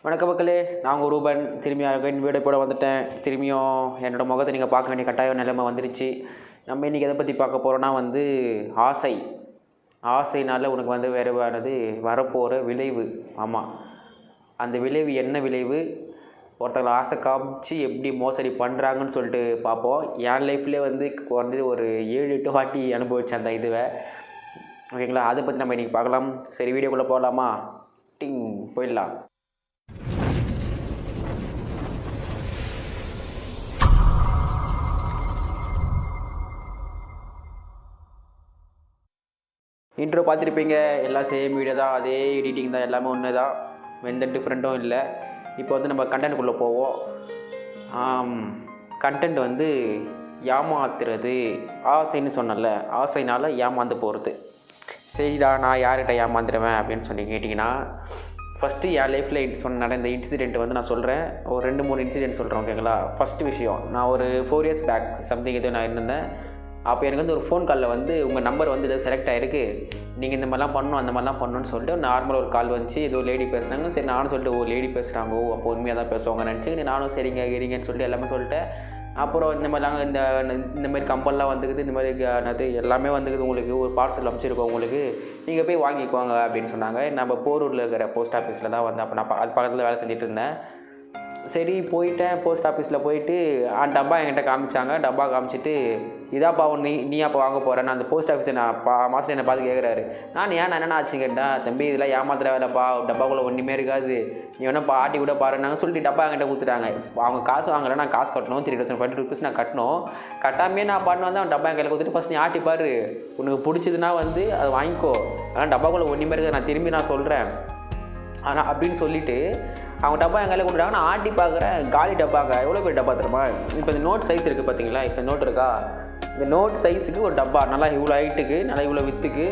வணக்க மக்களே, நான் உங்கள் ரூபன். திரும்பியும் வீடியோ போட வந்துட்டேன். திரும்பியும் என்னோடய முகத்தை நீங்கள் பார்க்க வேண்டிய கட்டாய நிலைமை வந்துருச்சு. நம்ம இன்றைக்கி எதை பற்றி பார்க்க போகிறோன்னா ஆசைனால் உனக்கு வேறுவானது வரப்போகிற விளைவு. ஆமாம், அந்த விளைவு என்ன விளைவு, ஒருத்தங்களை ஆசை காமிச்சு எப்படி மோசடி பண்ணுறாங்கன்னு சொல்லிட்டு பார்ப்போம். என் லைஃப்லேயே குறைஞ்சது ஒரு 7-8 வாட்டி அனுபவித்தேன் அந்த இதுவை. ஓகேங்களா, அதை பற்றி நம்ம இன்றைக்கி பார்க்கலாம். சரி, வீடியோக்குள்ளே போகலாமா? போயிடலாம். இன்ட்ரோ பார்த்துருப்பீங்க, எல்லாம் சேம் வீடியோ தான், அதே எடிட்டிங் தான், எல்லாமே ஒன்று தான், எந்த டிஃப்ரெண்ட்டும் இல்லை. இப்போ நம்ம கண்டென்ட்டுக்குள்ளே போவோம். கண்டென்ட் ஏமாத்துறது. ஆசைன்னு சொன்னல, ஆசைனால் ஏமாந்து போகிறது. சரிடா, நான் யார்கிட்ட ஏமாந்துடுவேன் அப்படின்னு சொல்லி கேட்டிங்கன்னா, ஃபஸ்ட்டு என் லைஃப்பில் நடந்த இன்சிடெண்ட் நான் சொல்கிறேன். ஒரு 2-3 இன்சிடெண்ட் சொல்கிறேன். ஓகேங்களா, ஃபஸ்ட்டு விஷயம், நான் ஒரு 4 years பேக் சம்திங் எதுவும் நான் இருந்தேன். அப்போ எனக்கு ஒரு ஃபோன் காலில் உங்கள் நம்பர் இதை செலக்ட் ஆகிருக்கு, நீங்கள் இந்த மாதிரிலாம் பண்ணணும் அந்த மாதிரிலாம் பண்ணணும்னு சொல்லிட்டு நார்மலாக ஒரு கால் வந்துச்சு. ஏதோ லேடி பேசுனாங்க. சரி, நானும் சொல்லிட்டு லேடி பேசுகிறாங்க, அப்போ உண்மையாக தான் பேசுவாங்க நினச்சி நானும் சரிங்க இருங்கன்னு சொல்லிட்டு எல்லாமே சொல்லிட்டேன். அப்புறம் இந்த மாதிரிலாம் இந்த மாதிரி கம்பெல்லாம் வந்துக்குது, இந்த மாதிரி எல்லாமே உங்களுக்கு ஒரு பார்சல் அமைச்சிருக்கோம், உங்களுக்கு நீங்கள் போய் வாங்கிக்குவாங்க அப்படின்னு சொன்னாங்க. நம்ம போரூரில் இருக்கிற போஸ்ட் ஆஃபீஸில் தான் அப்போ நான் அது பக்கத்தில் வேலை செஞ்சுட்டு இருந்தேன். சரி, போயிட்டேன். போஸ்ட் ஆஃபீஸில் போயிட்டு டப்பா என்கிட்ட காமிச்சாங்க. டப்பா காமிச்சிட்டு, இதாப்பா நீ அப்போ வாங்க போகிறேன்னு அந்த போஸ்ட் ஆஃபீஸை மாஸ்டர் என்னை பார்த்து கேட்குறாரு. நான் என்னென்ன ஆச்சு கேட்டேன். தம்பி, இதெல்லாம் ஏமாத்துற வேலைப்பா, டப்பாக்குள்ளே ஒன்றுமே இருக்காது, நீ வேணா ஆட்டி கூட பாருன்னாங்க சொல்லிட்டு டப்பா என்கிட்ட கொடுத்துட்டாங்க. அவங்க காசு வாங்கலை, நான் காசு கட்டணும். 3,050 rupees நான் கட்டணும். கட்டாமே நான் பாட்டு அவன் டப்பா என் கையில் கொடுத்துட்டு, ஃபஸ்ட் நீ ஆட்டி பாரு, உனக்கு பிடிச்சதுன்னா அதை வாங்கிக்கோ, ஆனால் டப்பாக்குள்ளே ஒன்றுமே இருக்காது, நான் திரும்பி நான் சொல்கிறேன் ஆனால் அப்படின்னு சொல்லிவிட்டு அவங்க டப்பா என் கையில் கொடுக்குறாங்க. நான் ஆட்டி பார்க்குறேன், காலி டப்பாங்க. எவ்வளோ பேர் டப்பா தருமா? இப்போ இந்த நோட் சைஸ் இருக்குது பார்த்தீங்களா, இப்போ நோட் இருக்கா, இந்த நோட் சைஸுக்கு ஒரு டப்பா, நல்லா இவ்வளோ ஹைட்டுக்கு, நல்லா இவ்வளோ வித்துக்கு,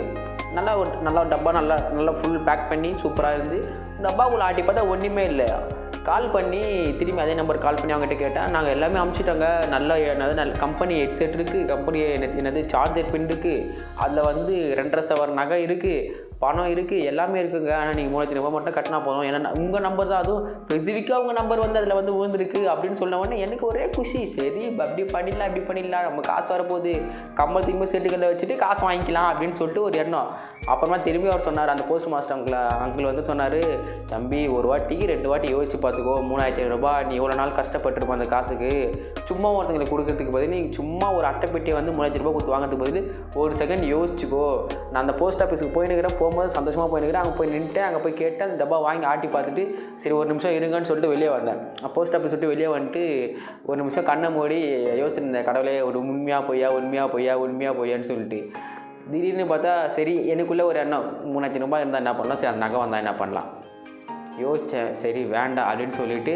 நல்லா டப்பா, நல்லா ஃபுல் பேக் பண்ணி சூப்பராக இருந்து டப்பாக்குள்ளே ஆட்டி பார்த்தா ஒன்றுமே இல்லை. கால் பண்ணி திரும்பி அதே நம்பர் கால் பண்ணி அவங்ககிட்ட கேட்டேன். நாங்கள் எல்லாமே அமுச்சிட்டோங்க, நல்ல கம்பெனி ஹெட்செட் இருக்குது, கம்பெனி சார்ஜர் பின் இருக்குது, அதில் 2.5 சவரன் நகை இருக்குது, பணம் இருக்குது, எல்லாமே இருக்குங்க. ஆனால் நீங்கள் 3,000 மட்டும் கட்டினா போதும், ஏன்னா உங்கள் நம்பர் தான், அதுவும் ஸ்பெசிஃபிக்காக உங்கள் நம்பர் அதில் விழுந்துருக்கு அப்படின்னு சொன்ன உடனே எனக்கு ஒரே குஷி. சரி, அப்படி பண்ணிடலாம், நம்ம காசு வரப்போகுது, கம்பல் திரும்ப செட்டுகளில் வச்சுட்டு காசு வாங்கிக்கலாம் அப்படின்னு சொல்லிட்டு ஒரு எண்ணம். அப்புறமா திரும்பி அவர் சொன்னார், அந்த போஸ்ட் மாஸ்டர் அங்கிள் சொன்னார், தம்பி, 1 வாட்டிக்கு 2 வாட்டி யோசிச்சு பார்த்துக்கோ, 3,500 ரூபாய் நீ எவ்வளோ நாள் கஷ்டப்பட்டுருப்போம் அந்த காசுக்கு, சும்மா ஒருத்தங்களுக்கு கொடுக்கறதுக்கு பதில் நீ சும்மா ஒரு அட்டைப்பெட்டியை 3,000 ரூபாய் கொடுத்து வாங்கிறதுக்கு பதில் ஒரு செகண்ட் யோசிச்சுக்கோ. நான் அந்த போஸ்ட் ஆஃபீஸுக்கு போயினுக்கிறேன், போகும்போது சந்தோஷமாக போயினுக்கிறேன். அங்கே போய் நின்றுட்டேன், அங்கே போய் கேட்டேன், அந்த டப்பா வாங்கி ஆட்டி பார்த்துட்டு சரி ஒரு நிமிஷம் இருங்கன்னு சொல்லிட்டு வெளியே வந்தேன். போஸ்ட் ஆஃபீஸ் விட்டு வெளியே வந்துட்டு ஒரு நிமிஷம் கண்ணை மூடி யோசிச்சிருந்தேன், கடவுளே, ஒரு உண்மையாக பொய்யான்னு சொல்லிட்டு. திடீர்னு பார்த்தா சரி, எனக்குள்ளே ஒரு எண்ணம், 3,000 ரூபாய் இருந்தால் என்ன பண்ணலாம், சரி அந்த நகை வந்தால் என்ன பண்ணலாம் யோசித்தேன். சரி வேண்டாம் அப்படின்னு சொல்லிவிட்டு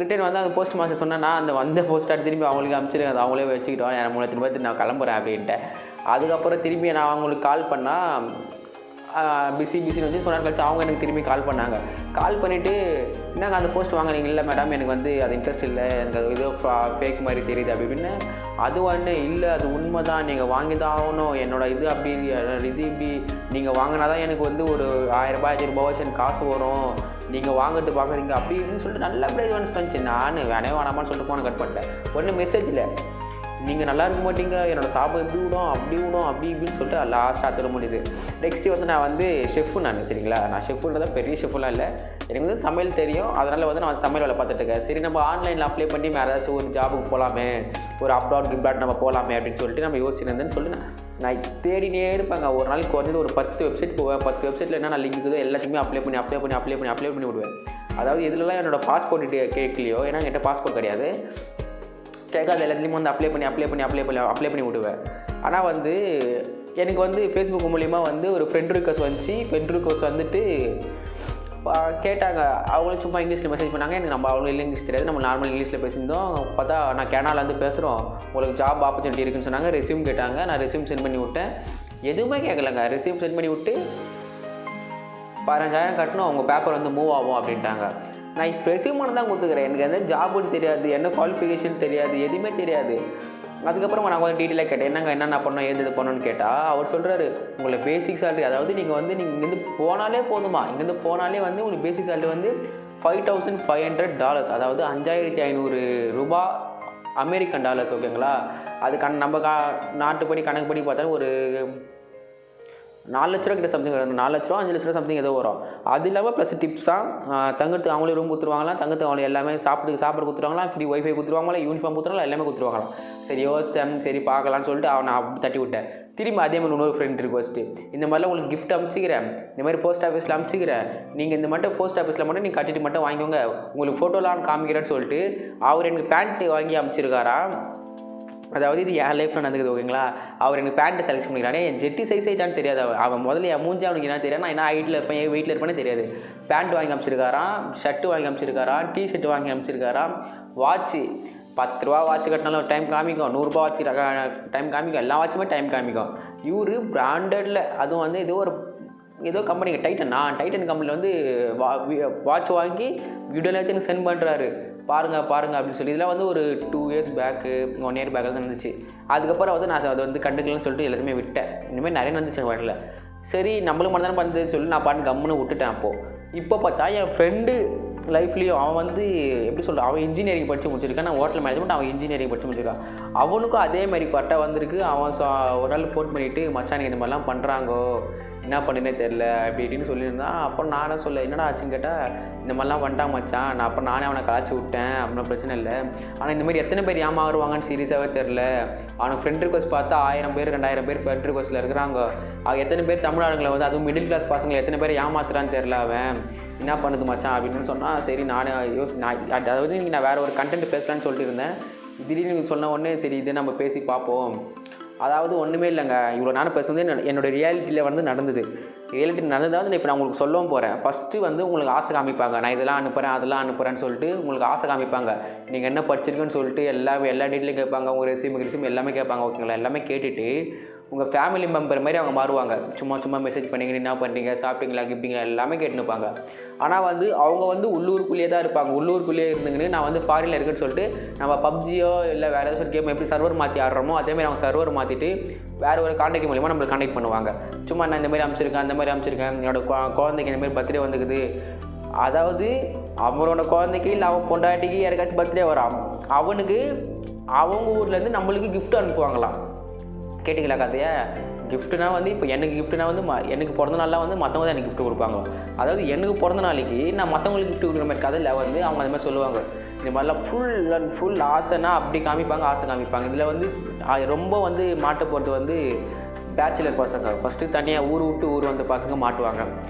ரிட்டர்ன் அந்த போஸ்ட் மாஸ்டர் சொன்னேன், நான் அந்த போஸ்ட்டாக திரும்பி அவங்களுக்கு அனுப்பிச்சிருக்கேன், அதை அவங்களே வச்சுக்கிட்டோம், 3,000 ரூபாய் நான் கிளம்புறேன் அப்படின்ட்டு. அதுக்கப்புறம் திரும்பி நான் அவங்களுக்கு கால் பண்ணால் பிஸின்னு சொன்னார். கழிச்சு அவங்க எனக்கு திரும்பி கால் பண்ணாங்க. கால் பண்ணிவிட்டு, என்னங்க அந்த போஸ்ட் வாங்கினீங்க? இல்லை மேடம், எனக்கு அது இன்ட்ரெஸ்ட் இல்லை, எனக்கு அது ஏதோ ஃபேக் மாதிரி தெரியுது அப்படின்னு. அது இல்லை, அது உண்மை தான், நீங்கள் வாங்கி தான் ஆகணும், என்னோடய இது அப்படி இப்படி நீங்கள் வாங்கினா தான் எனக்கு ஒரு 1,000 ரூபாய் 5,000 ரூபாய் எனக்கு காசு வரும், நீங்கள் வாங்கிட்டு பார்க்குறீங்க அப்படி இப்படின்னு சொல்லிட்டு நல்லா ப்ரைஸ் பண்ணிச்சு. நான் வேணாமான்னு சொல்லிட்டு ஃபோனை கட் பண்ணிட்டேன். ஒன்றும் மெசேஜில் நீங்கள் நல்லா இருக்க மாட்டீங்க, என்னோடய சாப்பிட அப்படி இப்படின்னு சொல்லிட்டு லாஸ்ட்டாக தர முடியுது. நெக்ஸ்ட்டு நான் ஷெஃப்பு, சரிங்களா, நான் ஷெஃப்புன்றத பெரிய ஷெஃப்லாம் இல்லை, எனக்கு சமையல் தெரியும், அதனால் நான் சமையல் வேலை பார்த்துட்ருக்கேன். சரி, நம்ம ஆன்லைனில் அப்ளை பண்ணி வேறு ஏதாச்சும் ஒரு ஜாபுக்கு போகலாமே, ஒரு அப்ராட் நம்ம போகலாமே அப்படின்னு சொல்லிட்டு நம்ம யோசிச்சிருந்தேன்னு சொல்லிட்டு நான் தேடினே இருப்பேங்க. ஒரு நாளைக்கு குறைஞ்சது ஒரு 10 வெப்சைட் போவேன். 10 வெப்சைட்டில் என்ன லிங்க் இருக்குதோ எல்லாத்தையுமே அப்ளை பண்ணி விடுவேன். அதாவது இதிலலாம் என்னோடய பாஸ்போர்ட் கேட்கலையோ, ஏன்னா என்கிட்ட பாஸ்போர்ட் கிடையாது, கேட்காத எல்லாத்துலேயும் அப்ளை பண்ணி விடுவேன். ஆனால் எனக்கு ஃபேஸ்புக் மூலிமா ஒரு ஃப்ரெண்ட் ரிக்வெஸ்ட் வந்துச்சு. ஃப்ரெண்ட் ரிக்வெஸ்ட் கேட்டாங்க. அவங்களும் சும்மா இங்கிலீஷில் மெசேஜ் பண்ணாங்க. எனக்கு அவங்க இங்கிலீஷ் தெரியாது, நம்ம நார்மல் இங்கிலீஷில் பேசியிருந்தோம். பார்த்தா நான் கேனாலேருந்து பேசுகிறோம், உங்களுக்கு ஜாப் ஆப்பர்ச்சுனிட்டி இருக்குன்னு சொன்னாங்க. ரெஸ்யூம் கேட்டாங்க, நான் ரெஸ்யூம் சென்ட் பண்ணி விட்டேன். எதுவுமே கேட்கலங்க, ரெஸ்யூம் சென்ட் பண்ணி விட்டு 15,000 கட்டணும், அவங்க பேப்பர் மூவ் ஆகும் அப்படின்ட்டாங்க. நான் இப்போ ரெஸ்யூம் தான் கொடுத்துக்கிறேன், எனக்கு எந்த ஜாபுன்னு தெரியாது, என்ன குவாலிஃபிகேஷன் தெரியாது, எதுவுமே தெரியாது. அதுக்கப்புறம் நான் கொஞ்சம் டீட்டெயிலாக கேட்டேன், என்னென்ன பண்ணோம், ஏது பண்ணணும்னு கேட்டால் அவர் சொல்கிறாரு, உங்களுக்கு பேசிக் சேலரி, அதாவது நீங்கள் இங்கேருந்து போனாலே போதுமா, இங்கேருந்து போனாலே உங்களுக்கு பேசிக் சேலரி $5,500, அதாவது $5,500 அமெரிக்கன் டாலர்ஸ். ஓகேங்களா? அது நம்ம நாட்டுப்படி கணக்குப்படி பார்த்தாலும் ஒரு 4 லட்ச ரூபா கிட்ட சம்திங் வரும். 4 லட்ச ரூபா 5 லட்ச ரூபா சம்திங் ஏதோ வரும். அது இல்லாமல் ப்ளஸ் டிப்ஸ் தான். தங்கத்துக்கு அவங்களே ரூம் கொடுத்துருவாங்களாம், தங்கத்துக்கு அவங்களே எல்லாமே சாப்பிட கொடுத்துருவாங்களாம், ஃப்ரீ ஒய்ஃபை கொடுத்துருவாங்களா, யூனிஃபார்ம் கொடுத்துருவாங்களா, எல்லாமே கொடுத்துருவாங்களாம். சரி யோசித்தேன், சரி பார்க்கலான்னு சொல்லிட்டு அவனை அப்படி தட்டி விட்டேன். திரும்பி அதே மாதிரி இன்னொரு ஃப்ரெண்ட் ரிக்வஸ்ட்டு, இந்த மாதிரிலாம் உங்களுக்கு கிஃப்ட் அனுப்பிச்சிக்கிறேன், இந்த மாதிரி போஸ்ட் ஆஃபீஸில் அனுப்பிச்சிக்கிறேன், நீங்கள் இந்த மட்டும் போஸ்ட் ஆஃபீஸில் மட்டும் நீங்கள் கட்டிட்டு மட்டும் வாங்கிக்கோங்க, உங்களுக்கு ஃபோட்டோலாம் காமிக்கிறேன்னு சொல்லிட்டு அவர் எனக்கு பேண்ட் வாங்கி அனுப்பிச்சிருக்காரா. அதாவது இது என் லைஃப்பில் நடக்குது. ஓகேங்களா? அவர் எனக்கு பேண்ட்டு செலக்ட் பண்ணிக்கிறானே, என் ஜெட்டி சைஸ் ஆகிட்டான்னு தெரியாது. அவன் முதல்ல என் மூஞ்சி அவனுக்கு என்ன தெரியாது, நான் என்ன ஹைட்டில் இருப்பேன், என் வெயிட்டில் இருப்பேனே தெரியாது. பேண்ட் வாங்கி அனுப்பிச்சிருக்காராம், ஷர்ட்டு வாங்கி அனுப்பிச்சிருக்காராம், டிஷர்ட் வாங்கி அனுப்பிச்சிருக்காராம், வாட்ச்சு $10 வாட்ச் கட்டினாலும் டைம் காமிக்கும், $100 வாட்ச் டைம் காமிக்கும், எல்லா வாட்சுமே டைம் காமிக்கும். இவர் பிராண்டடில், அதுவும் வந்து ஏதோ கம்பெனிக்கு டைட்டன் கம்பெனியில் வந்து வாட்ச் வாங்கி வீடியோவில் வச்சு எனக்கு சென்ட் பண்ணுறாரு. பாருங்கள் அப்படின்னு சொல்லி. இதெல்லாம் வந்து ஒரு 2 இயர்ஸ் பேக்கு 1 இயர் பேக்கில் தான் இருந்துச்சு. அதுக்கப்புறம் வந்து நான் அதை வந்து கண்டுக்கலன்னு சொல்லிட்டு எல்லாத்தையுமே விட்டேன். இந்தமாதிரி நிறைய நடந்துச்சு வரல. சரி நம்மளுக்கு மட்டும் தானே பண்ணுறது சொல்லி நான் பாட்டு கம்முன்னு விட்டுட்டேன். அப்போது இப்போ பார்த்தா என் ஃப்ரெண்டு லைஃப்லேயும் அவன் வந்து எப்படி சொல்கிறான், அவன் இன்ஜினியரிங் படித்து முடிச்சிருக்கான். நான் ஹோட்டல் மேனேஜ்மெண்ட், அவன் இன்ஜினியரிங் படித்து முடிச்சிருக்கான். அவனுக்கும் அதே மாதிரி பட்டா வந்திருக்கு. அவன் ஒரு நாள் ஃபோன் பண்ணிவிட்டு, மச்சான் இந்த மாதிரிலாம் பண்ணுறாங்கோ, என்ன பண்ணுனே தெரில அப்படி இப்படின்னு சொல்லியிருந்தான். அப்புறம் நானே சொல்ல, என்னடா ஆச்சுன்னு கேட்டால், இந்த மாதிரிலாம் பண்ணிட்டான் மச்சான், அப்புறம் நானே அவனை கலாச்சி விட்டேன், அப்படின்னா பிரச்சனை இல்லை. ஆனால் இந்த மாதிரி எத்தனை பேர் ஏமாறுவாங்கன்னு சீரியஸாகவே தெரில. அவனுக்கு ஃப்ரெண்ட் ரிக்வஸ்ட் பார்த்தா 1000 பேர் 2000 பேர் ஃப்ரெண்ட் ரிக்வஸ்ட்டில் இருக்கிறாங்க. எத்தனை பேர் தமிழ் ஆளுங்களை வந்து, அதுவும் மிடில் கிளாஸ் பசங்களை எத்தனை பேர் ஏமாத்துறான்னு தெரில. அவன் என்ன பண்ணுது மச்சான் அப்படின்னு சொன்னால், சரி நானே அதாவது நான் வேறு ஒரு கண்டென்ட் பேசலான்னு சொல்லிட்டு இருந்தேன். திடீர்னு சொன்ன உடனே சரி இதை நம்ம பேசி பார்ப்போம். அதாவது ஒன்றுமே இல்லைங்க, இவ்வளோ நேரம் பேசுனது என்னோடய ரியாலிட்டியில் வந்து நடந்தது. ரியாலிட்டி நடந்ததாவது இப்போ நான் உங்களுக்கு சொல்லவும் போகிறேன். ஃபஸ்ட்டு வந்து உங்களுக்கு ஆசை காமிப்பாங்க, நான் இதெல்லாம் அனுப்புகிறேன் அதெல்லாம் அனுப்புகிறேன்னு சொல்லிட்டு உங்களுக்கு ஆசை காமிப்பாங்க. நீங்கள் என்ன படிச்சிருக்குன்னு சொல்லிட்டு எல்லா டீட்டெயிலும் கேட்பாங்க, உங்கள் ரெசியூம் எல்லாமே கேட்பாங்க. ஓகேங்களா? எல்லாமே கேட்டுட்டு உங்கள் ஃபேமிலி மெம்பர் மாதிரி அவங்க மாறுவாங்க. சும்மா மெசேஜ் பண்ணிங்க, என்ன பண்ணுறீங்க, சாப்பிட்டீங்களா, கிஃப்டிங்களா எல்லாமே கேட்டுனுப்பாங்க. ஆனால் வந்து அவங்க வந்து உள்ளூருக்குள்ளேயே தான் இருப்பாங்க. உள்ளூருக்குள்ளேயே இருந்துங்கன்னு நான் வந்து ஃபாரினில் இருக்குன்னு சொல்லிட்டு நம்ம பப்ஜியோ இல்லை வேறு ஏதாச்சும் கேம் எப்படி சர்வர் மாற்றி ஆடுறோமோ அதேமாதிரி அவங்க சர்வர் மாற்றிட்டு வேறு ஒரு கான்டாக்ட் மூலிமா நம்மளுக்கு கான்டாக்ட் பண்ணுவாங்க. சும்மா நான் இந்த மாதிரி அமைச்சிருக்கேன், அந்த மாதிரி அமைச்சிருக்கேன், என்னோடய குழந்தைக்கு இந்த மாதிரி பர்த்டே வந்துக்குது. அதாவது அவனோட குழந்தைக்கு இல்லை அவன் பொண்டாட்டிக்கு யாருக்காச்சும் பர்த்டே வரான், அவனுக்கு அவங்க ஊர்லேருந்து நம்மளுக்கு கிஃப்ட் அனுப்புவாங்களாம். கேட்டிங்களா கதையா? கிஃப்ட்டுனா வந்து இப்போ எனக்கு கிஃப்ட்டுனா வந்து எனக்கு பிறந்த நாளில் வந்து மற்றவங்க தான் எனக்கு கிஃப்ட் கொடுப்பாங்க. அதாவது எனக்கு பிறந்த நாளைக்கு நான் மற்றவங்களுக்கு கிஃப்ட் கொடுக்குற மாதிரி கதையில் வந்து அவங்க அது மாதிரி சொல்லுவாங்க. இந்த மாதிரிலாம் ஃபுல் ஆசைனா அப்படி காமிப்பாங்க, ஆசை காமிப்பாங்க. இதில் வந்து ரொம்ப வந்து மாட்ட போகிறது வந்து பேச்சுலர் பசங்க. ஃபஸ்ட்டு தனியாக ஊர் விட்டு ஊர் வந்த பசங்க மாட்டுவாங்க.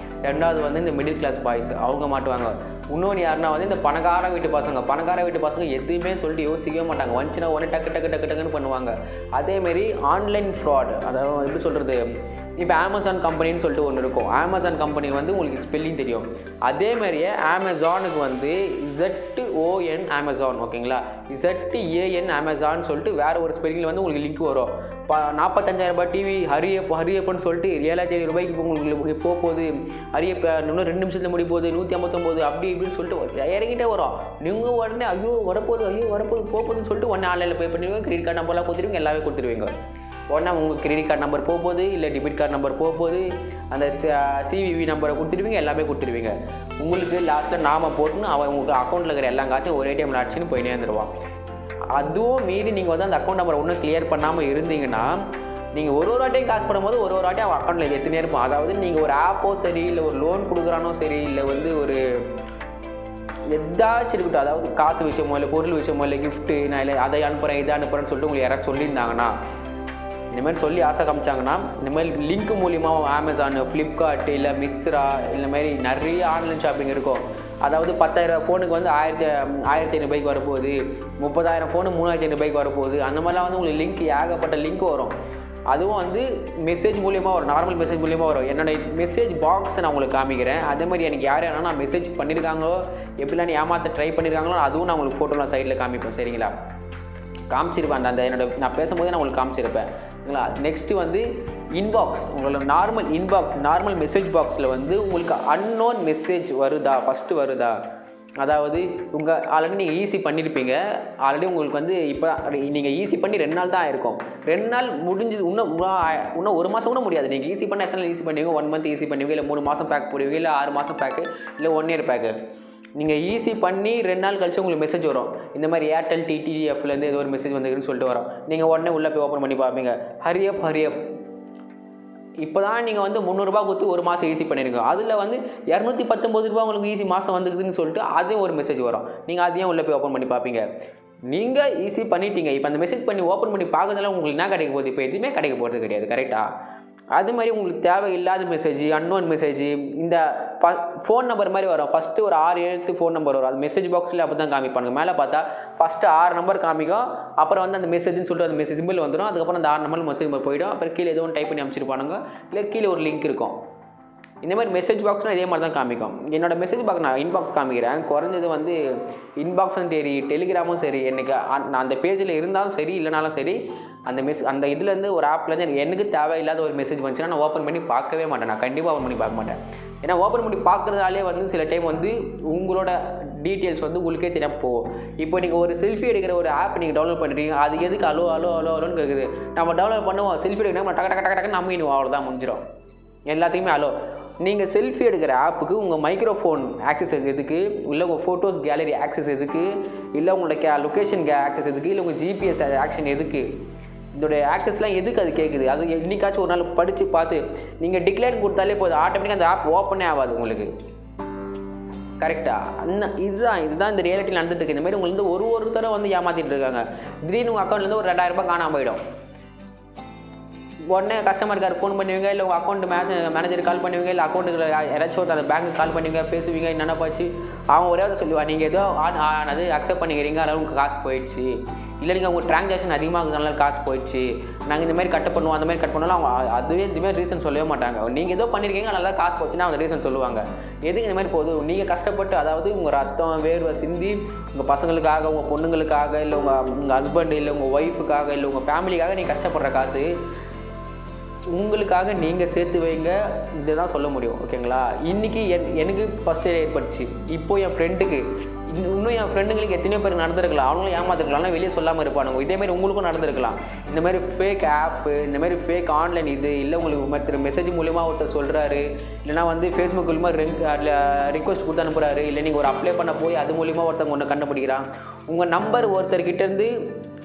ரெண்டாவது வந்து இந்த மிடில் கிளாஸ் பாய்ஸ் அவங்க மாட்டுவாங்க. இன்னொன்று யாருன்னா வந்து இந்த பணக்கார வீட்டு பசங்க எதுவுமே சொல்லிட்டு யோசிக்கவே மாட்டாங்க. வந்துச்சுன்னா உடனே டக்குன்னு பண்ணுவாங்க. அதேமாரி ஆன்லைன் ஃப்ராட், அதாவது எப்படி சொல்கிறது, இப்போ அமேசான் கம்பெனின்னு சொல்லிட்டு ஒன்று இருக்கும். அமேசான் கம்பெனி வந்து உங்களுக்கு ஸ்பெல்லிங் தெரியும். அதேமாதிரியே அமேசானுக்கு வந்து ZON அமேசான், ஓகேங்களா, ZAN அமேசான் சொல்லிட்டு வேறு ஒரு ஸ்பெல்லிங்கில் வந்து உங்களுக்கு லிங்க் வரும். 45,000 டிவி ஹரியப்பன்னு சொல்லிட்டு 7,000 ரூபாய்க்கு உங்களுக்கு போகுது, ஹரியப்ப இன்னும் 2 நிமிஷத்தில் முடிய போகுது, 159 அப்படி இப்படின்னு சொல்லிட்டு இறங்கிட்டே வரும். நீங்கள் உடனே ஐயோ வரப்போகுது போகுதுன்னு சொல்லிட்டு உடனே ஆன்லைனில் பே பண்ணுவீங்க, கிரெடிட் கார்டு நம்பர்லாம் கொடுத்துருவீங்க, எல்லாமே கொடுத்துருவீங்க. உடனே உங்கள் கிரெடிட் கார்டு நம்பர் போகுது, இல்லை டெபிட் கார்டு நம்பர் போகுது, அந்த CVV நம்பரை கொடுத்துருவீங்க, எல்லாமே கொடுத்துருவீங்க. உங்களுக்கு லாஸ்ட்டில் நாம போட்டுன்னு அவன் உங்களுக்கு அக்கௌண்ட்டில் இருக்கிற எல்லா காசையும் ஒரு ATMல அடிச்சுன்னு போயினே வந்துடுவான். அதுவும் மீறி நீங்கள் வந்து அந்த அக்கௌண்ட் நம்பரை ஒன்றும் கிளியர் பண்ணாமல் இருந்தீங்கன்னா நீங்கள் ஒரு வாட்டியும் காசு பண்ணும்போது ஒரு வாட்டியும் அவன் அக்கௌண்ட்டில் எத்தனை இருப்பான். அதாவது நீங்கள் ஒரு ஆப்போ சரி, இல்லை ஒரு லோன் கொடுக்குறானோ சரி, இல்லை வந்து ஒரு எதாச்சும் இருக்கட்டும், அதாவது காசு விஷயமோ இல்லை பொருள் விஷயமோ இல்லை கிஃப்ட்டு, நான் இல்லை அதை அனுப்புகிறேன் இதை அனுப்புகிறேன்னு சொல்லிட்டு உங்களுக்கு யாராவது சொல்லியிருந்தாங்கன்னா, இந்தமாதிரி சொல்லி ஆசை காமிச்சாங்கன்னா, இந்தமாதிரி லிங்க் மூலியமாக அமேசான், ஃப்ளிப்கார்ட் இல்லை மித்ரா இந்த மாதிரி நிறைய ஆன்லைன் ஷாப்பிங் இருக்கும். அதாவது 10,000 ஃபோனுக்கு வந்து 1,500 ரூபாய்க்கு வரப்போகுது, 30,000 ஃபோனு 3,500 ரூபாய்க்கு வரப்போகுது. அந்த மாதிரிலாம் வந்து உங்களுக்கு லிங்க் ஏகப்பட்ட லிங்க் வரும். அதுவும் வந்து மெசேஜ் மூலியமாக வரும், நார்மல் மெசேஜ் மூலியமாக வரும். என்னோடய மெசேஜ் பாக்ஸை நான் உங்களுக்கு காமிக்கிறேன். அதே மாதிரி எனக்கு யார் யாரா நான் மெசேஜ் பண்ணியிருக்காங்களோ, எப்படிலாம் ஏமாற்ற ட்ரை பண்ணியிருக்காங்களோ அதுவும் நான் உங்களுக்கு ஃபோட்டோலாம் சைடில் காமிப்பேன். சரிங்களா? காமிச்சிருப்பேன், அந்த நான் பேசும்போது நான் உங்களுக்கு காமிச்சிருப்பேன். சரிங்களா? நெக்ஸ்ட்டு வந்து இன்பாக்ஸ், உங்களோட நார்மல் இன்பாக்ஸ், நார்மல் மெசேஜ் பாக்ஸில் வந்து உங்களுக்கு அன்னோன் மெசேஜ் ஃபஸ்ட்டு வருதா? அதாவது உங்கள் ஆல்ரெடி நீங்கள் ஈஸி பண்ணியிருப்பீங்க. ஆல்ரெடி உங்களுக்கு வந்து இப்போ நீங்கள் ஈஸி பண்ணி 2 நாள் தான் ஆயிருக்கும். 2 நாள் முடிஞ்சு இன்னும் 1 மாதம் கூட முடியாது. நீங்கள் ஈஸி பண்ண எத்தனை ஈஸி பண்ணுவீங்க? 1 மந்த் ஈஸி பண்ணுவீங்க, இல்லை 3 மாதம் பேக் போடுவீங்க, இல்லை 6 மாதம் பேக்கு, இல்லை 1 இயர் பேக்கு. நீங்கள் ஈஸி பண்ணி 2 நாள் கழிச்சு உங்களுக்கு மெசேஜ் வரும். இந்த மாதிரி ஏர்டெல் டிடிஎஃப்லேருந்து ஏதோ ஒரு மெசேஜ் வந்துருக்குன்னு சொல்லிட்டு வரும். நீங்கள் உடனே உள்ளே போய் ஓப்பன் பண்ணி பார்ப்பீங்க. ஹரியப் இப்போ தான் நீங்கள் வந்து 300 ரூபா கொடுத்து ஒரு மாதம் ஈஸி பண்ணியிருங்க. அதில் வந்து 219 ரூபா உங்களுக்கு ஈஸி மாதம் வந்துருக்குதுன்னு சொல்லிட்டு அதையும் ஒரு மெசேஜ் வரும். நீங்கள் அதையும் உள்ளே போய் ஓப்பன் பண்ணி பார்ப்பீங்க. நீங்கள் ஈஸி பண்ணிட்டீங்க. இப்போ அந்த மெசேஜ் பண்ணி ஓப்பன் பண்ணி பார்க்கறதால உங்களுக்கு என்ன கிடைக்க போகுது? இப்போ எதுவுமே கிடைக்க போகிறது கிடையாது. கரெக்டாக? அது மாதிரி உங்களுக்கு தேவையில்லாத மெசேஜ், அன்னோன் மெசேஜ், இந்த ஃபோன் நம்பர் மாதிரி வரும். ஃபஸ்ட்டு ஒரு 6 எழுத்து ஃபோன் நம்பர் வரும். அது மெசேஜ் பாக்ஸில் அப்போ தான் காமிப்பாங்க. மேலே பார்த்தா ஃபஸ்ட்டு 6 நம்பர் காமிக்கும். அப்புறம் வந்து அந்த மெசேஜ்னு சொல்லிட்டு அந்த மெசேஜ் சிம்பிள் வந்துடும். அதுக்கப்புறம் அந்த 6 நம்பர் மெசேஜ் நம்பர் போயிடும். அப்புறம் கீழே எதுவும் டைப் பண்ணி அமைச்சிருப்பானுங்க. இல்லை கீழே ஒரு லிங்க் இருக்கும். இந்த மாதிரி மெசேஜ் பாக்ஸ்னால் இதே மாதிரி தான் காமிக்கும். என்னோடய மெசேஜ் பாக்ஸ் நான் இன்பாக்ஸ் காமிக்கிறேன். குறைஞ்சது வந்து இன்பாக்ஸும் சரி, டெலிகிராமும் சரி, எனக்கு நான் அந்த பேஜில் இருந்தாலும் சரி இல்லைனாலும் சரி, அந்த இதுலேருந்து ஒரு ஆப்லேருந்து எனக்கு தேவையில்லாத ஒரு மெசேஜ் வந்துச்சுன்னா நான் ஓப்பன் பண்ணி பார்க்கவே மாட்டேன். நான் கண்டிப்பாக ஓப்பன் பண்ணி பார்க்க மாட்டேன். ஏன்னா ஓப்பன் பண்ணி பார்க்குறதாலே வந்து சில டைம் வந்து உங்களோட டீட்டெயில்ஸ் வந்து உங்களுக்கே தெரியாமல் போகும். இப்போ நீங்கள் ஒரு செல்ஃபி எடுக்கிற ஒரு ஆப் நீங்கள் டவுன்லோட் பண்ணுறீங்க. அது எதுக்கு அலோன்னு கேட்குது. நம்ம டவுன்லோட் பண்ணுவோம். செல்ஃபி எடுக்கணும் டக்கு நம்ம இன்னும் அவ்வளோதான் முடிஞ்சிடும். எல்லாத்தையுமே அலோ. நீங்கள் செல்ஃபி எடுக்கிற ஆப்புக்கு உங்கள் மைக்ரோஃபோன் ஆக்சஸ் எதுக்கு, இல்லை உங்கள் ஃபோட்டோஸ் கேலரி ஆக்சஸ் எதுக்கு, இல்லை உங்களோட லொக்கேஷன் ஆக்சஸ் எதுக்கு, இல்லை உங்கள் ஜிபிஎஸ் ஆக்ஷன் எதுக்கு, இதோடைய ஆக்சஸ்லாம் எதுக்கு அது கேட்குது? அது என்னைக்காச்சும் ஒரு நாள் படித்து பார்த்து நீங்கள் டிக்ளேர் கொடுத்தாலே போதும். ஆட்டோமேட்டிக்காக அந்த ஆப் ஓப்பனே ஆகாது உங்களுக்கு. கரெக்டாக? இதுதான் இந்த ரியாலிட்டி நடந்துட்டு இருக்கு. இந்த மாதிரி உங்களுக்கு வந்து ஒரு தடவை வந்து ஏமாற்றிட்டு இருக்காங்க. திடீர்னு உங்கள் அக்கௌண்ட்லேருந்து ஒரு 2000 ரூபாய் காணாமல் போயிடும். உடனே கஸ்டமர் கேர் ஃபோன் பண்ணுவீங்க, இல்லை உங்கள் அக்கௌண்ட் மேனேஜர் கால் பண்ணுவீங்க, இல்லை அக்கௌண்ட்டுக்கு யாராச்சும் அந்த பேங்க்கு கால் பண்ணுவீங்க, பேசுவீங்க. என்னென்ன போச்சு அவன் ஒரே அதை சொல்லுவாள், நீங்கள் ஏதோ அது அக்செப்ட் பண்ணிக்கிறீங்க, அதனால் உங்களுக்கு காசு போயிடுச்சு, இல்லை நீங்கள் உங்கள் ட்ரான்சாக்ஷன் அதிகமாக இருக்கிறதுனால காசு போயிடுச்சு, நாங்கள் இந்த மாதிரி கட் பண்ணுவோம், அந்த மாதிரி கட் பண்ணாலும் அவங்க அதுவே இதுமாதிரி ரீசன் சொல்லவே மாட்டாங்க. நீங்கள் ஏதோ பண்ணியிருக்கீங்க அதனால காசு போச்சுன்னா அவங்க ரீசன் சொல்லுவாங்க. எதுக்கு இந்த மாதிரி போகுது? நீங்கள் கஷ்டப்பட்டு, அதாவது உங்கள் ரத்தம் வேர்வை சிந்தி உங்கள் பசங்களுக்காக, உங்கள் பொண்ணுங்களுக்காக, இல்லை உங்கள் ஹஸ்பண்ட், இல்லை உங்கள் ஒய்ஃபுக்காக, இல்லை உங்கள் ஃபேமிலிக்காக நீங்கள் கஷ்டப்படுற காசு உங்களுக்காக நீங்கள் சேர்த்து வைங்க. இதை தான் சொல்ல முடியும். ஓகேங்களா? இன்றைக்கி எனக்கு ஃபஸ்ட் இயர் ஏற்பட்டுச்சு. இப்போது என் ஃப்ரெண்டுக்கு, இன்னும் என் ஃப்ரெண்டுங்களுக்கு எத்தனையோ பேருக்கு நடந்திருக்கலாம். அவங்களும் ஏமாத்திருக்கலாம், வெளியே சொல்லாமல் இருப்பானுங்க. இதேமாதிரி உங்களுக்கும் நடந்திருக்கலாம். இந்த மாதிரி ஃபேக் ஆப்பு, இந்த மாதிரி ஃபேக் ஆன்லைன் இது, இல்லை உங்களுக்கு மற்ற மெசேஜ் மூலிமா ஒருத்தர் சொல்கிறாரு, இல்லைனா வந்து ஃபேஸ்புக் மூலிமா ரிக்வஸ்ட் கொடுத்து அனுப்புகிறாரு, இல்லை நீங்கள் ஒரு அப்ளை பண்ண போய் அது மூலிமா ஒருத்தவங்க ஒன்று கண்டுபிடிக்கிறான். உங்கள் நம்பர் ஒருத்தர்கிட்டேருந்து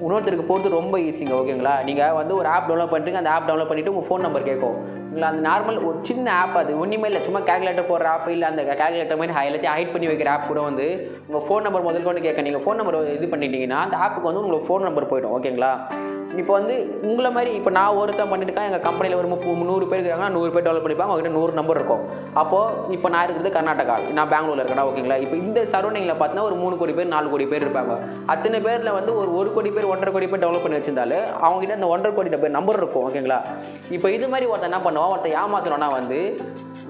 இன்னொருத்தருக்கு போகிறது ரொம்ப ஈஸிங்க. ஓகேங்களா? நீங்கள் வந்து ஒரு ஆப் டவுன்லோட் பண்ணுறீங்க. அந்த ஆப் டவுன்லோட் பண்ணிவிட்டு உங்கள் ஃபோன் நம்பர் கேட்கும். உங்களை அந்த நார்மல் ஒரு சின்ன ஆப், அது ஒன்றுமே இல்லை, சும்மா கேல்குலேட்டர் போடுற ஆப், இல்லை அந்த கேல்குலேட்டர் மாதிரி எல்லாத்தையும் ஹைட் பண்ணி வைக்கிற ஆப் கூட வந்து உங்கள் ஃபோன் நம்பர் முதல் கொண்டு கேட்க. நீங்கள் ஃபோன் நம்பர் இது பண்ணிட்டீங்கன்னா அந்த ஆப்புக்கு வந்து உங்களுக்கு ஃபோன் நம்பர் போய்டும். ஓகேங்களா? இப்போ வந்து உங்களை மாதிரி இப்போ நான் ஒருத்தன் பண்ணிட்டுருக்கேன். எங்கள் கம்பெனியில் ஒரு 100 பேர் இருக்காங்கன்னா 100 பேர் டெவலப் பண்ணிப்பாங்க. அவங்ககிட்ட 100 நம்பர் இருக்கும். அப்போது இப்போ நான் இருக்கிறது கர்நாடகா, நான் பெங்களூரில் இருக்கேன். ஓகேங்களா? இப்போ இந்த சரௌண்டிங்கில் பார்த்தீங்கன்னா ஒரு 3 கோடி பேர் 4 கோடி பேர் இருப்பாங்க. அத்தனை பேரில் வந்து ஒரு 1 கோடி பேர் 1.5 கோடி பேர் டெவலப் பண்ணி வச்சிருந்தாலும் அவங்ககிட்ட அந்த 1.5 கோடி பேர் நம்பர் இருக்கும். ஓகேங்களா? இப்போ இது மாதிரி ஒருத்தன் என்ன பண்ணுவான், ஒருத்தன் ஏமாத்தணும்னா வந்து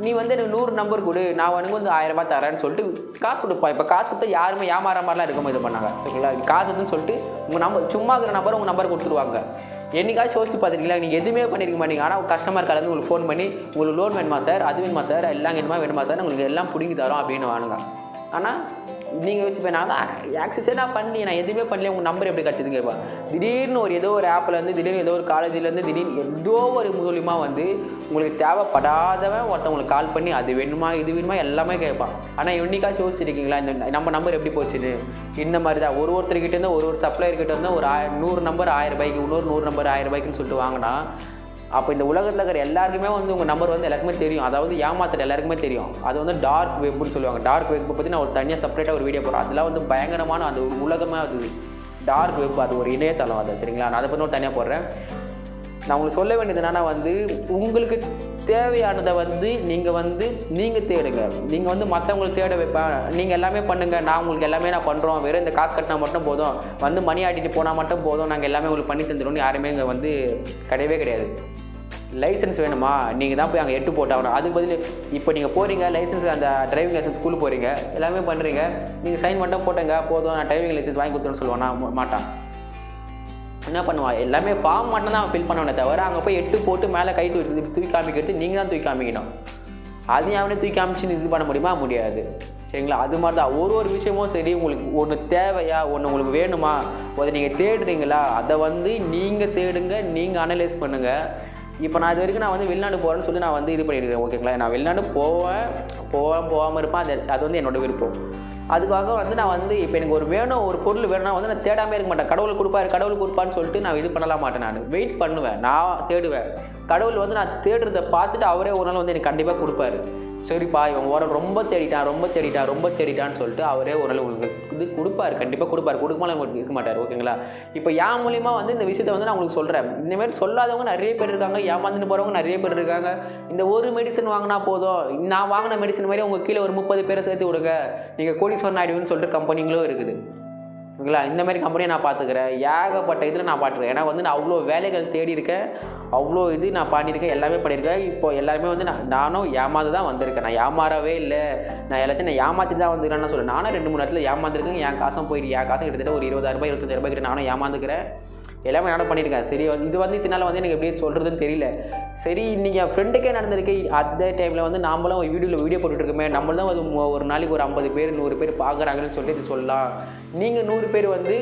நீ வந்து எனக்கு 100 நம்பர் கொடு, நான் உனக்கு வந்து 1000 ரூபாய் தரேன்னு சொல்லிட்டு காசு கொடுப்பான். இப்போ காசு கொடுத்தா யாருமே ஏமாற மாதிரிலாம் இருக்கும்போது இது பண்ணாங்க. சரிங்களா? காசுன்னு சொல்லிட்டு உங்கள் நம்பர், சும்மா இருக்கிற நம்பர் உங்கள் நம்பர் கொடுத்துருவாங்க. என்னைக்காச்சும் யோசிச்சு பார்த்துருக்கீங்களா? நீங்கள் எதுவுமே பண்ணியிருக்க மாட்டீங்க. ஆனால் கஸ்டமர் கலந்து உங்களுக்கு ஃபோன் பண்ணி உங்களுக்கு லோன் வேணுமா சார், அது வேணுமா சார், எல்லாம் வேணுமா சார், உங்களுக்கு எல்லாம் பிடிங்கி தரோம் அப்படின்னு வானுங்க. ஆனால் நீங்கள் யோசிப்பேன், நான் தான் ஆக்சஸே நான் பண்ணி, நான் எதுவுமே பண்ணல, உங்கள் நம்பர் எப்படி கிடச்சிதுன்னு கேட்பேன். திடீர்னு ஏதோ ஒரு ஆப்லேருந்து, திடீர்னு ஏதோ ஒரு காலேஜ்லேருந்து, திடீர்னு ஏதோ ஒரு மூலிமா வந்து உங்களுக்கு தேவைப்படாதவன் ஒருத்தவங்களுக்கு கால் பண்ணி அது வேணுமா இது வேணுமா எல்லாமே கேட்பான். ஆனால் என்னைக்காச்சும் யோசிச்சிருக்கீங்களா இந்த நம்ம நம்பர் எப்படி போச்சுன்னு? இந்த மாதிரி தான் ஒருத்தர்கிட்ட இருந்தால் ஒரு சப்ளையர்கிட்ட இருந்தால் ஒரு 100 நம்பர் 1000 ரூபாய்க்கு, இன்னொரு 100 நம்பர் 1000 ரூபாய்க்குன்னு சொல்லிட்டு வாங்கினா, அப்போ இந்த உலகத்தில் இருக்கிற எல்லாருக்குமே வந்து உங்கள் நம்பர் வந்து எல்லாருக்குமே தெரியும். அதாவது ஏமாத்துற எல்லாருக்குமே தெரியும். அது வந்து டார்க் வெப்னு சொல்லுவாங்க. டார்க் வெப் பற்றி நான் ஒரு தனியாக செப்பரேட்டாக ஒரு வீடியோ போடுறேன். அதெல்லாம் வந்து பயங்கரமான அது ஒரு உலகமே. அது டார்க் வெப், அது ஒரு இணையதளம். அது சரிங்களா? நான் அதை பற்றி ஒரு தனியாக போடுறேன். நான் உங்களுக்கு சொல்ல வேண்டியது என்னென்னா வந்து உங்களுக்கு தேவையானதை வந்து நீங்கள் தேடுங்க. நீங்கள் வந்து மற்றவங்களுக்கு தேட வைப்பேன், நீங்கள் எல்லாமே பண்ணுங்கள், நான் உங்களுக்கு எல்லாமே நான் பண்ணுறோம், வெறும் இந்த காசு கட்டினா மட்டும் போதும், வந்து மணி ஆட்டிட்டு போனால் மட்டும் போதும், நாங்கள் எல்லாமே உங்களுக்கு பண்ணி தந்துடும்னு யாருமே இங்கே வந்து கிடையவே கிடையாது. லைசன்ஸ் வேணுமா, நீங்கள் தான் போய் அங்கே 8 போட்டாகணும். அதுக்கு பதில் இப்போ நீங்கள் போகிறீங்க லைசன்ஸ், அந்த டிரைவிங் லைசன்ஸ் ஸ்கூலுக்கு போகிறீங்க, எல்லாமே பண்ணுறீங்க, நீங்கள் சைன் மட்டும் போட்டேங்க போதும், நான் டிரைவிங் லைசன்ஸ் வாங்கி கொடுத்துருன்னு சொல்லுவானா? மாட்டான். என்ன பண்ணுவான்? எல்லாமே ஃபார்ம் மட்டும் தான் அவன் ஃபில் பண்ணவனே தவிர அங்கே போய் 8 போட்டு மேலே கை தூக்கி காமிக்கிறது நீங்கள் தான் தூக்கி காமிக்கணும். அதையும் அவனே தூக்கி காமிச்சுன்னு இது பண்ண முடியுமா? முடியாது. சரிங்களா? அது மாதிரி தான் ஒரு விஷயமும் சரி. உங்களுக்கு ஒன்று தேவையா, ஒன்று உங்களுக்கு வேணுமா, அதை நீங்கள் தேடுறீங்களா, அதை வந்து நீங்கள் தேடுங்க, நீங்கள் அனலைஸ் பண்ணுங்கள். இப்போ நான் இது வரைக்கும் நான் வந்து வெளிநாடு போகிறேன்னு சொல்லி நான் வந்து இது பண்ணியிருக்கேன். ஓகேங்களா? நான் வெளிநாடு போகாமல் இருப்பேன். அது வந்து என்னோடய விருப்பம். அதுக்காக வந்து நான் வந்து இப்போ எனக்கு ஒரு பொருள் வேணும்னா வந்து நான் தேடாமல் இருக்க மாட்டேன். கடவுள் கொடுப்பாருன்னு சொல்லிட்டு நான் இது பண்ணலாம் மாட்டேன். நான் வெயிட் பண்ணுவேன், நான் தேடுவேன். கடவுள் வந்து நான் தேடுறதை பார்த்துட்டு அவரே ஒரு நாள் வந்து எனக்கு கண்டிப்பாக கொடுப்பாரு. சரிப்பா இவன் ரொம்ப தேடிட்டான்னு சொல்லிட்டு அவரே ஒரு நாள் உங்களுக்கு இது கொடுப்பாரு, கண்டிப்பாக கொடுப்பாரு. கொடுக்கும்போது இருக்க மாட்டார். ஓகேங்களா? இப்போ என் மூலியமாக வந்து இந்த விஷயத்தை வந்து நான் உங்களுக்கு சொல்கிறேன். இந்தமாரி சொல்லாதவங்க நிறைய பேர் இருக்காங்க, ஏமாந்துன்னு போகிறவங்க நிறைய பேர் இருக்காங்க. இந்த ஒரு மெடிசன் வாங்கினா போதும், நான் வாங்கின மெடிசன் மாதிரி உங்கள் கீழே ஒரு 30 பேரை சேர்த்து விடுங்க, நீங்கள் கோடீஸ்வரன் ஆகிடுவீங்கன்னு சொல்லிட்டு கம்பெனிங்களும் இருக்குது. ஓகேங்களா? இந்தமாரி கம்பெனியை நான் பார்த்துக்கிறேன். ஏகப்பட்ட இதில் நான் பார்த்துருக்கேன். ஏன்னா வந்து நான் அவ்வளோ வேலைகள் தேடி இருக்கேன், அவ்வளோ இது நான் பண்ணியிருக்கேன், எல்லாமே பண்ணியிருக்கேன். இப்போ எல்லாருமே வந்து நானும் ஏமாந்து தான் வந்திருக்கேன். நான் ஏமாறவே இல்லை, நான் எல்லாத்தையும் நான் ஏமாற்றிட்டு தான் வந்துக்கிறேன்னு சொல்லுவேன். நானும் 2-3 இடத்துல ஏமாந்துருக்கேன். என் காசும் போயிட்டு என் காசும் கிட்டத்தட்ட ஒரு 20,000 25,000 கிட்ட நானும் ஏமாந்துக்கிறேன். எல்லாமே நானும் பண்ணியிருக்கேன். சரி இது வந்து இதனால் வந்து எனக்கு எப்படி சொல்கிறதுன்னு தெரியல. சரி இன்றைக்கி என் ஃப்ரெண்டுக்கே நடந்திருக்கு. அதே டைமில் வந்து நாமளும் வீடியோ போட்டுட்ருக்கோமே, நம்மளும் அது ஒரு நாளைக்கு ஒரு 50 பேர் 100 பேர் பார்க்குறாங்கன்னு சொல்லிட்டு இது சொல்லலாம். நீங்கள் 100 பேர் வந்து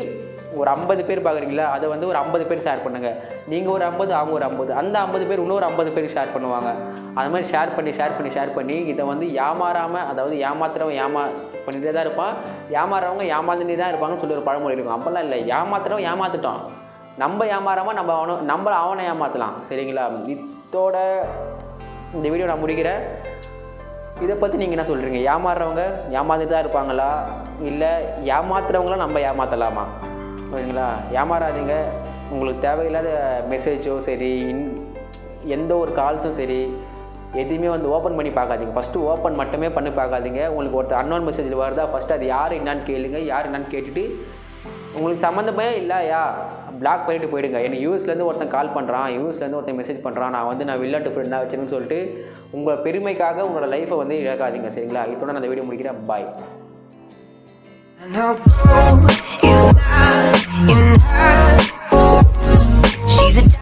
ஒரு 50 பேர் பார்க்குறீங்களா, அதை வந்து ஒரு 50 பேர் ஷேர் பண்ணுங்கள். நீங்கள் ஒரு 50, அவங்க ஒரு 50, அந்த 50 பேர் இன்னொரு 50 பேர் ஷேர் பண்ணுவாங்க. அது மாதிரி ஷேர் பண்ணி இதை வந்து ஏமாறாமல், அதாவது ஏமாத்துறவன் பண்ணிகிட்டே தான் இருப்பான், ஏமாறுறவங்க ஏமாந்துட்டே தான் இருப்பாங்கன்னு சொல்லி ஒரு பழமொழி இருக்கும். அப்போல்லாம் இல்லை, ஏமாத்துறவன் ஏமாற்றிட்டோம், நம்ம ஏமாறாமல் நம்மளை அவனை ஏமாற்றலாம். சரிங்களா? இதோட இந்த வீடியோ நான் முடிக்கிறேன். இதை பற்றி நீங்கள் என்ன சொல்கிறீங்க? ஏமாறுறவங்க ஏமாந்துட்டு தான் இருப்பாங்களா, இல்லை ஏமாத்துறவங்களாம் நம்ம ஏமாற்றலாமா? ஓகேங்களா? ஏமாறாதீங்க. உங்களுக்கு தேவையில்லாத மெசேஜோ சரி, எந்த ஒரு கால்ஸும் சரி, எதுவுமே வந்து ஓப்பன் பண்ணி பார்க்காதீங்க. ஃபஸ்ட்டு ஓப்பன் மட்டுமே பண்ணி பார்க்காதீங்க. உங்களுக்கு ஒருத்தர் அன்னோன் மெசேஜில் வருதா, ஃபஸ்ட்டு அது யார் என்னான்னு கேளுங்க. யார் என்னான்னு கேட்டுட்டு உங்களுக்கு சம்மந்தமே இல்லையா பிளாக் பண்ணிவிட்டு போயிடுங்க. எனக்கு யூஎஸ்லேருந்து ஒருத்தன் கால் பண்ணுறான், யூஎஸ்லேருந்து ஒருத்தன் மெசேஜ் பண்ணுறான், நான் வந்து வில்லாட்டு ஃப்ரெண்டாக வச்சுருன்னு சொல்லிட்டு உங்கள் பெருமைக்காக உங்களோட லைஃப்பை வந்து இழக்காதீங்க. சரிங்களா? இதோட நான் அந்த வீடியோ முடிக்கிறேன். பாய்.